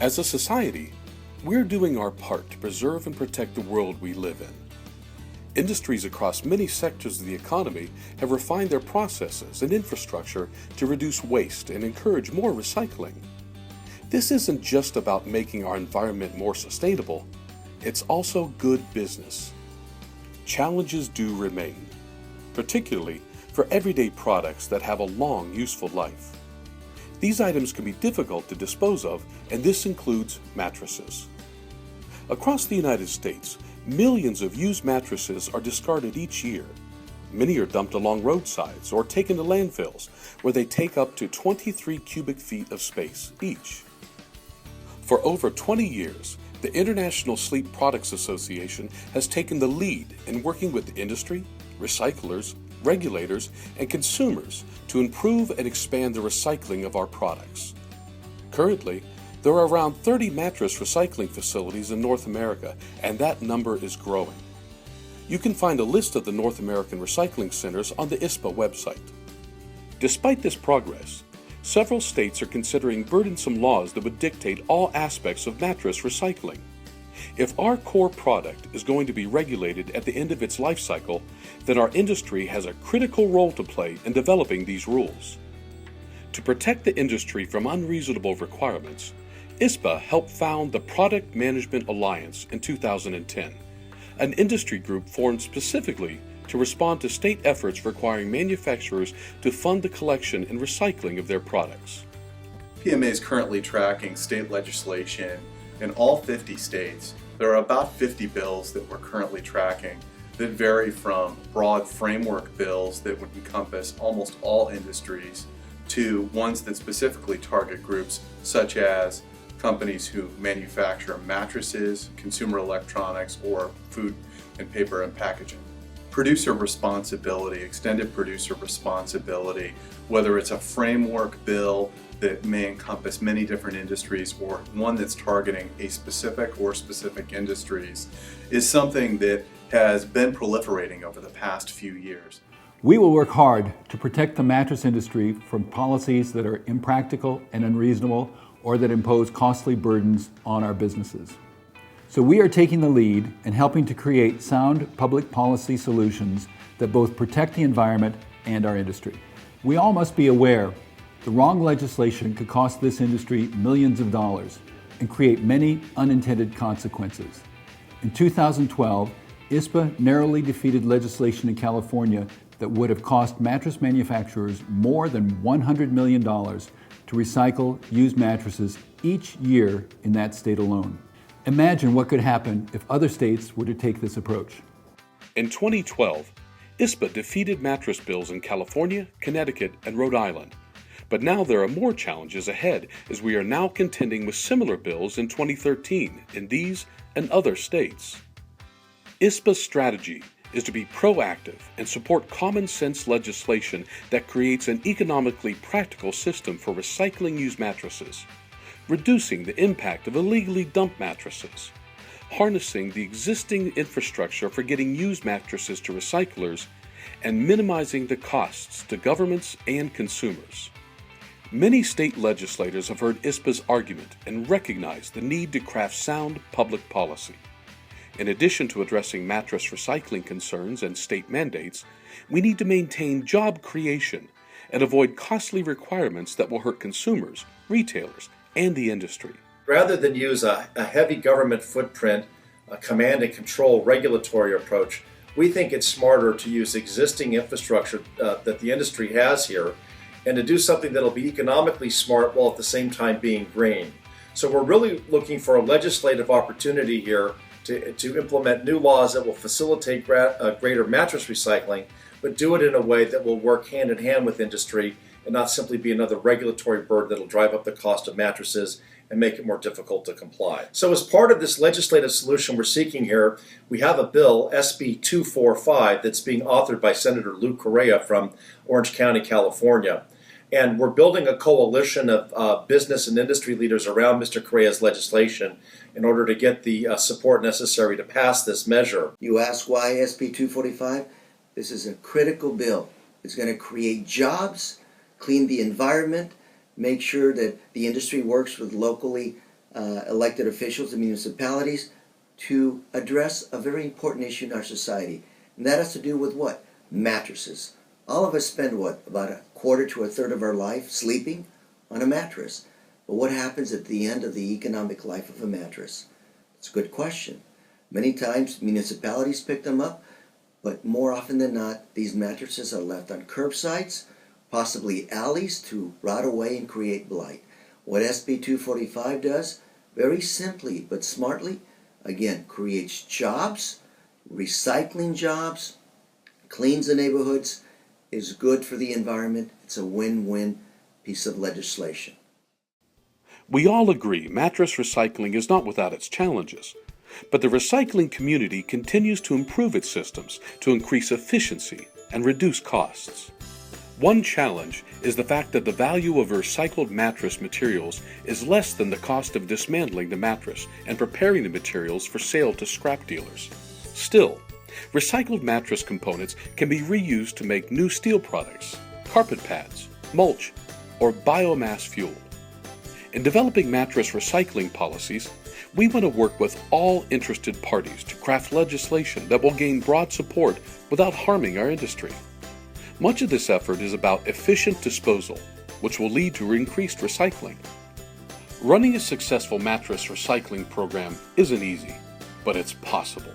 As a society, we're doing our part to preserve and protect the world we live in. Industries across many sectors of the economy have refined their processes and infrastructure to reduce waste and encourage more recycling. This isn't just about making our environment more sustainable, it's also good business. Challenges do remain, particularly for everyday products that have a long, useful life. These items can be difficult to dispose of, and this includes mattresses. Across the United States, millions of used mattresses are discarded each year. Many are dumped along roadsides or taken to landfills, where they take up to 23 cubic feet of space each. For over 20 years, the International Sleep Products Association has taken the lead in working with the industry, recyclers, regulators, and consumers to improve and expand the recycling of our products. Currently, there are around 30 mattress recycling facilities in North America, and that number is growing. You can find a list of the North American recycling centers on the ISPA website. Despite this progress, several states are considering burdensome laws that would dictate all aspects of mattress recycling. If our core product is going to be regulated at the end of its life cycle, then our industry has a critical role to play in developing these rules. To protect the industry from unreasonable requirements, ISPA helped found the Product Management Alliance in 2010, an industry group formed specifically to respond to state efforts requiring manufacturers to fund the collection and recycling of their products. PMA is currently tracking state legislation in all 50 states. There are about 50 bills that we're currently tracking that vary from broad framework bills that would encompass almost all industries to ones that specifically target groups such as companies who manufacture mattresses, consumer electronics, or food and paper and packaging. Producer responsibility, extended producer responsibility, whether it's a framework bill that may encompass many different industries or one that's targeting a specific or specific industries, is something that has been proliferating over the past few years. We will work hard to protect the mattress industry from policies that are impractical and unreasonable or that impose costly burdens on our businesses. So we are taking the lead and helping to create sound public policy solutions that both protect the environment and our industry. We all must be aware the wrong legislation could cost this industry millions of dollars and create many unintended consequences. In 2012, ISPA narrowly defeated legislation in California that would have cost mattress manufacturers more than $100 million to recycle used mattresses each year in that state alone. Imagine what could happen if other states were to take this approach. In 2012, ISPA defeated mattress bills in California, Connecticut, and Rhode Island. But now there are more challenges ahead as we are now contending with similar bills in 2013 in these and other states. ISPA's strategy is to be proactive and support common sense legislation that creates an economically practical system for recycling used mattresses, reducing the impact of illegally dumped mattresses, harnessing the existing infrastructure for getting used mattresses to recyclers, and minimizing the costs to governments and consumers. Many state legislators have heard ISPA's argument and recognize the need to craft sound public policy. In addition to addressing mattress recycling concerns and state mandates, we need to maintain job creation and avoid costly requirements that will hurt consumers, retailers, and the industry. Rather than use a heavy government footprint, a command and control regulatory approach, we think it's smarter to use existing infrastructure that the industry has here and to do something that'll be economically smart while at the same time being green. So we're really looking for a legislative opportunity here to implement new laws that will facilitate greater mattress recycling, but do it in a way that will work hand in hand with industry and not simply be another regulatory burden that'll drive up the cost of mattresses and make it more difficult to comply. So as part of this legislative solution we're seeking here, we have a bill, SB 245, that's being authored by Senator Lou Correa from Orange County, California. And we're building a coalition of business and industry leaders around Mr. Correa's legislation in order to get the support necessary to pass this measure. You ask why SB 245? This is a critical bill. It's going to create jobs, clean the environment, make sure that the industry works with locally elected officials and municipalities to address a very important issue in our society. And that has to do with what? Mattresses. All of us spend what? About a quarter to a third of our life sleeping on a mattress. But what happens at the end of the economic life of a mattress? It's a good question. Many times municipalities pick them up, but more often than not, these mattresses are left on curbsides, possibly alleys, to rot away and create blight. What SB 245 does, very simply but smartly, again, creates jobs, recycling jobs, cleans the neighborhoods, is good for the environment. It's a win-win piece of legislation. We all agree mattress recycling is not without its challenges, but the recycling community continues to improve its systems to increase efficiency and reduce costs. One challenge is the fact that the value of recycled mattress materials is less than the cost of dismantling the mattress and preparing the materials for sale to scrap dealers. Still, recycled mattress components can be reused to make new steel products, carpet pads, mulch, or biomass fuel. In developing mattress recycling policies, we want to work with all interested parties to craft legislation that will gain broad support without harming our industry. Much of this effort is about efficient disposal, which will lead to increased recycling. Running a successful mattress recycling program isn't easy, but it's possible.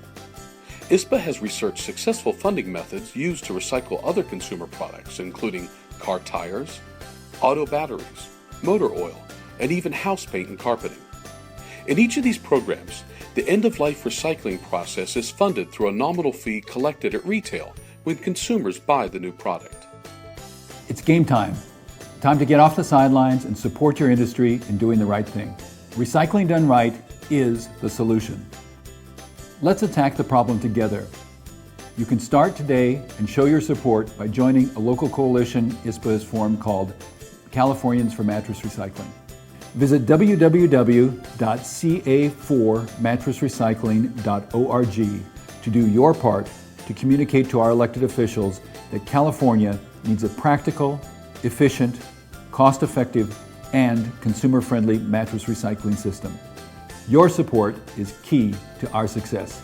ISPA has researched successful funding methods used to recycle other consumer products, including car tires, auto batteries, motor oil, and even house paint and carpeting. In each of these programs, the end-of-life recycling process is funded through a nominal fee collected at retail when consumers buy the new product. It's game time. Time to get off the sidelines and support your industry in doing the right thing. Recycling done right is the solution. Let's attack the problem together. You can start today and show your support by joining a local coalition ISPA has formed called Californians for Mattress Recycling. Visit www.ca4mattressrecycling.org to do your part to communicate to our elected officials that California needs a practical, efficient, cost-effective, and consumer-friendly mattress recycling system. Your support is key to our success.